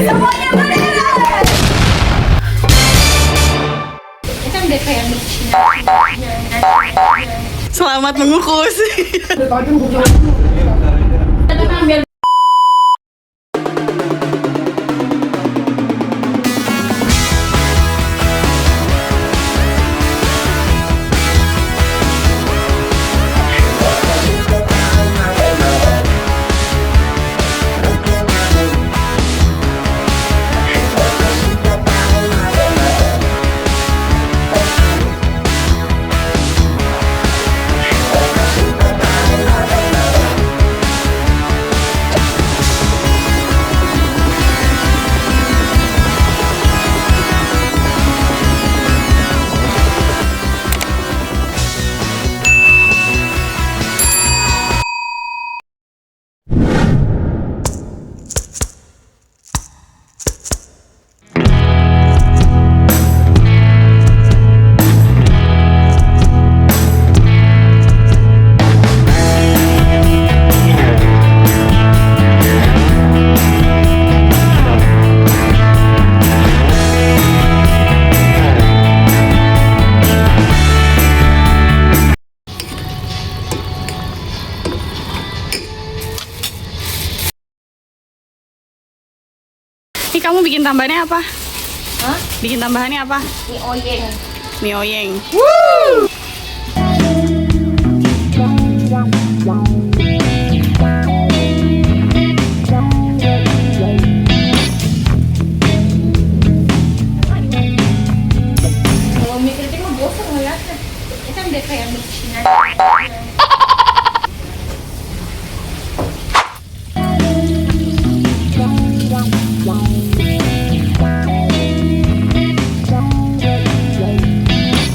Semuanya beres. Kita udah kayak Selamat mengukus. Ini kamu bikin tambahannya apa? Hah? Bikin tambahannya apa? Mie oyeng. Mie oyeng. Kalau mie kritik mah bosan ngeliatnya. Kita udah kayak bersihin aja.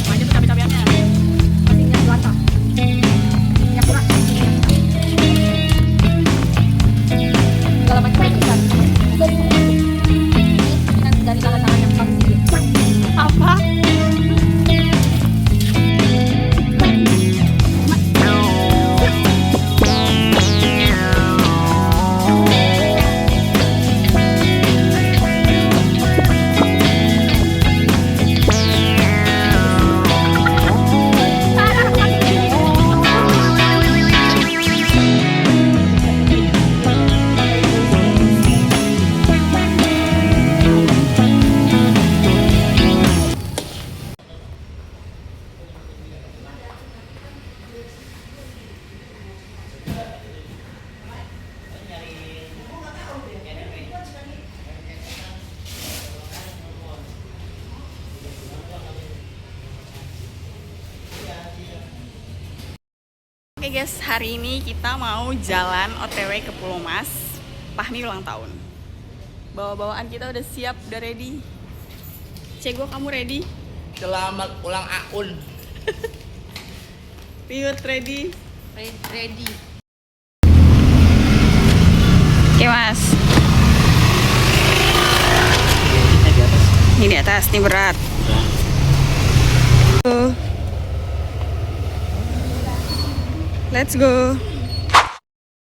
Aja tuh cabai-cabiannya. Minyak kelapa. Minyak curah. Segala macam ikan. Dari tangan-tangan yang pasti. Apa? Oke guys, hari ini kita mau jalan OTW ke Pulau Mas. Fahmi ulang tahun. Bawa-bawaan kita udah siap, udah ready. Cego, kamu ready? Selamat ulang Aun. Piut ready? Ready. Oke mas. Ini di atas, ini berat. Let's go.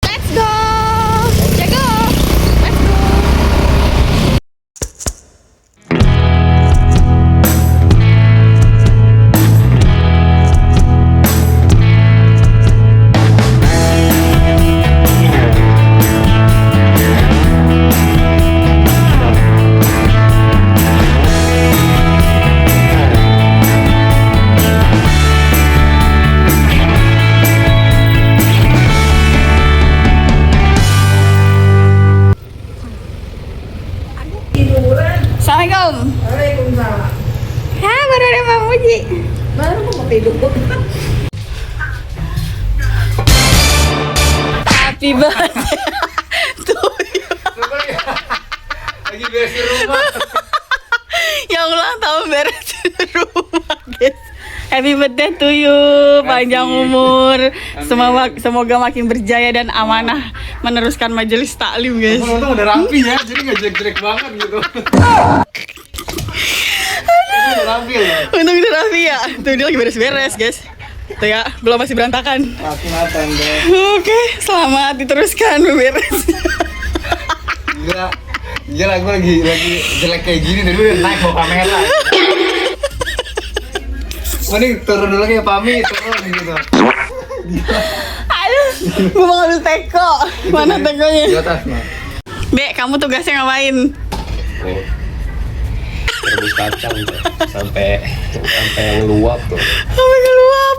Let's go. Jago. Let's go. Assalamualaikum. Waalaikumsalam. Ha, baru ada Mbak Muji. Baru mau tidur. Happy birthday. Tuh. Lagi beresin rumah. Yang ulang tahun beresin rumah, guys. Happy birthday to you, panjang umur. Semoga makin berjaya dan amanah meneruskan majelis taklim, guys. Untung udah rapi ya, jadi nggak jelek-jelek banget gitu. Udah rapi loh. Untung udah rapi ya. Tuh dia lagi beres-beres, guys. Tuh ya, belum masih berantakan. Mati-matan deh. Oke, selamat diteruskan beres. Gila, Iya lah, gue lagi jelek kayak gini tadi udah naik bawa kamera. Mending turun dulu kayak Pami, turun gitu. Aduh, gue mau ngambil teko. Mana tekonya? Di atas mah. Dek, kamu tugasnya ngapain? Oh, rebus kacang tuh. sampai ngeluap tuh. Sampai keluap.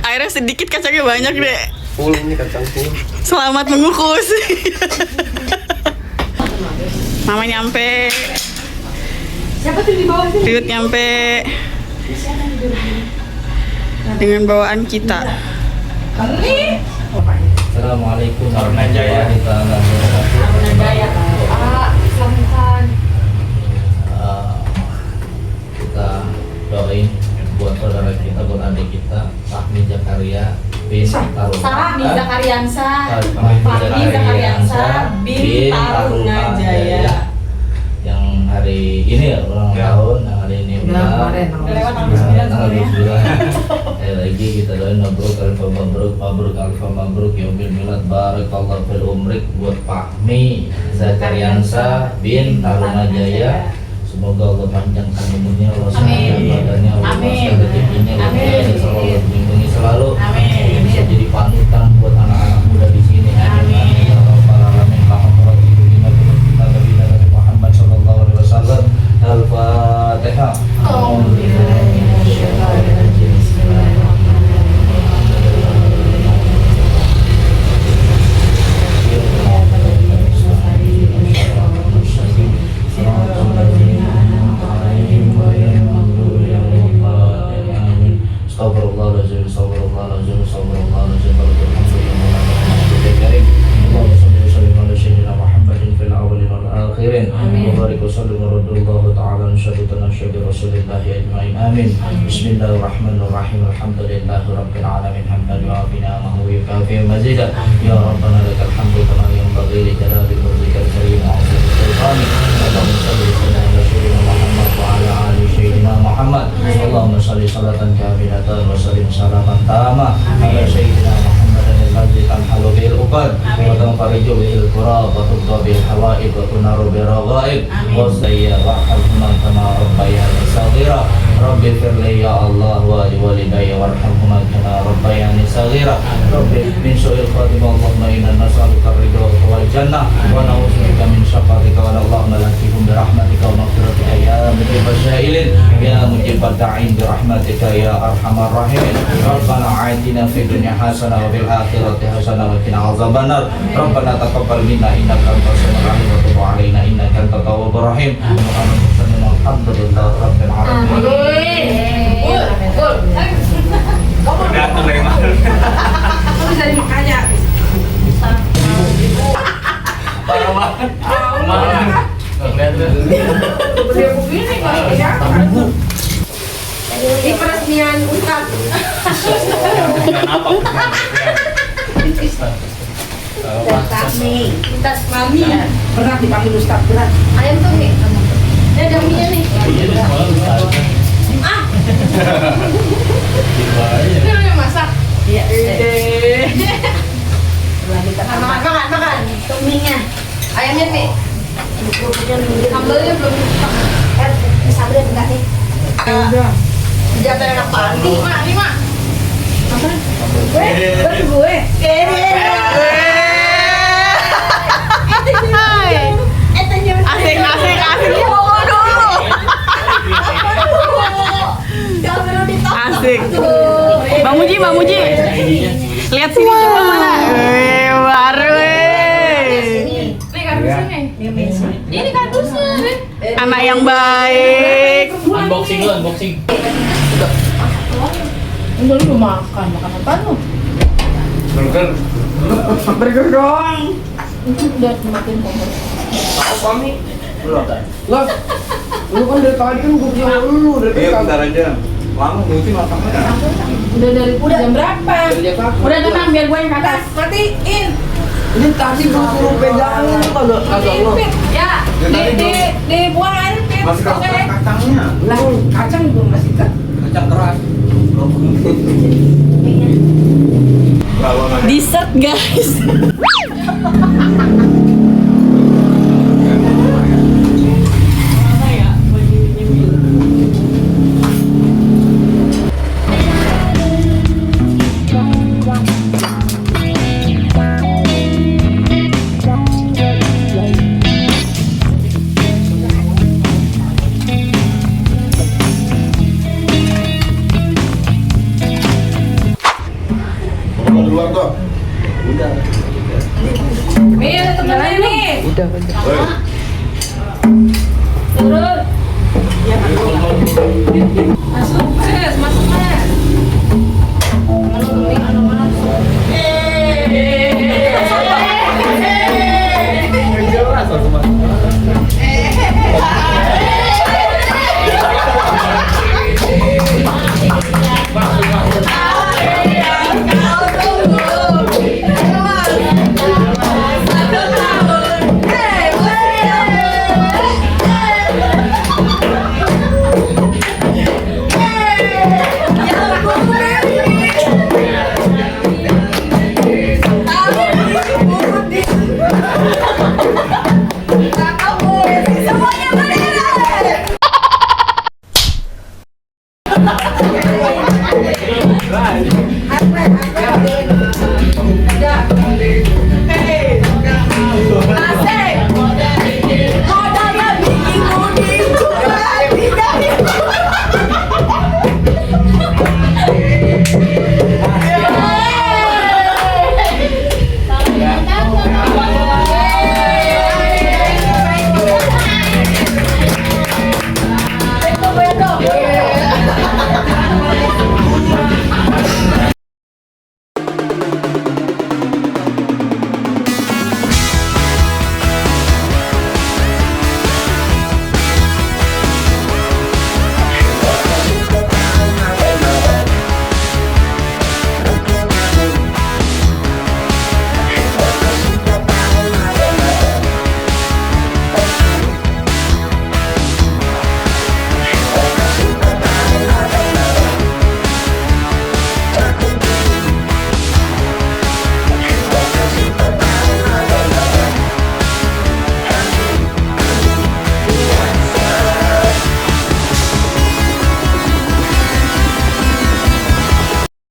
Airnya sedikit, kacangnya banyak, Dek. Full ini kacang full. Selamat mengukus. Mama nyampe. Siapa tuh di bawah sini? Riut nyampe. Dengan bawaan kita. Assalamualaikum warahmatullahi wabarakatuh. Kita doain buat saudara kita, buat adik kita, Fahmi Zakaria bin Fahmi Zakariansa. Fahmi Zakariansa bin Taruna Jaya yang hari ini ya ulang tahun, yang hari ini kemarin. Lewat tanggal 9 lagi kita doain mabruk alfa mabruk yaumil milad barakallahu fil umrik buat Fahmi Zakariansa bin Taruna Jaya. Semoga Allah panjangkan umurnya, Allah sehatkan badannya, Allah luaskan rezekinya, Allah selalu melindungi selalu. Amin. Bisa jadi panutan buat anak-anak muda di sini. Amin. Ya rabbal alamin. Nabi Muhammad sallallahu alaihi wasallam. Al-Fatihah. Astagfirullahaladzim, astagfirullahaladzim, astagfirullahaladzim. Alhamdulillah, karim. Allahumma salli wa sallim ala sayyidina Muhammadin fil awwalin wal akhirin. Wa barik wa sallim wa radallahu ta'ala ansyadutana syadi rasulillahi ajma'in. Amin. Bismillahirrahmanirrahim. Alhamdulillahi rabbil alamin. Hamdan wa bina'amahu wa yukafi mazidah. Ya Rabbana lakal hamdu kama yanbaghi li jalali wajhikal karim wa 'azimi sultani. Allahumma salli wa sallim ala sayyidina Muhammad wa ala ali sayyidina Muhammad. Allahumma salli salatan kamilatan wa sallim salaman tamah ala sayyidina Muhammadin alladzi tanhalu bil uqad wa tanfariju bil qurab wa tudda bil hawaib wa tunaru bil raghaib wa sayya wa hamman kama rabbayani saghira. Rabbi firli ya Allah wa walidayya warhamhuma kama rabbayani saghira. Rabbi min su'il khatimah Allahumma inna nas'aluka ridha wal jannah wa na'udzubika min syaqatika wa Allahumma lakihum bi rahmatika wa maghfiratika ya mujibal sa'ilin ya mujibal da'in bi rahmatika ya arhamar rahimin. Rabbana atina fid dunya hasanah wa fil akhirati hasanah wa qina adzabannar. Rabbana taqabbal minna innaka antas samiul alim wa tub 'alaina innaka antat tawwabur rahim. Alhamdulillah rabbil alamin. Datang dari mana? Kamu dari makanya. Parah banget. Mana? Lihat. Beliau begini kalau ya. Ini peresmian Ustaz. Tas mami. Pernah dipanggil Ustaz berat. Ayam tuh nih. Ini ada mie nih. Ini yang masak. Iya. Makan. Tuminya. Ayamnya nih. Sambalnya belum. Sambalnya enggak nih. Udah. Jatuh enak banget. Lima. Gue. Asik. Asik. Bang Muji. Lihat sini coba mana. Baru. Ini kardusnya. Anak yang baik. Unboxing. Enggak lu makan apa lu? Burger. Burger doang. Udah makin kompor. Tahu Pami? Belum. Lah, lu kan dari tadi kan gue bilang lu dari Iya, bentar aja. Lama mungkin makannya. udah dari jam berapa? Udah tenang biar gue yang ke atas. Matiin. Ini tadi gue suruh pegangin kalau lo. Ya. Dibuang air pit. Masih Oke. kacangnya. Lah, kacang gue masih Kacang keras. Dessert guys.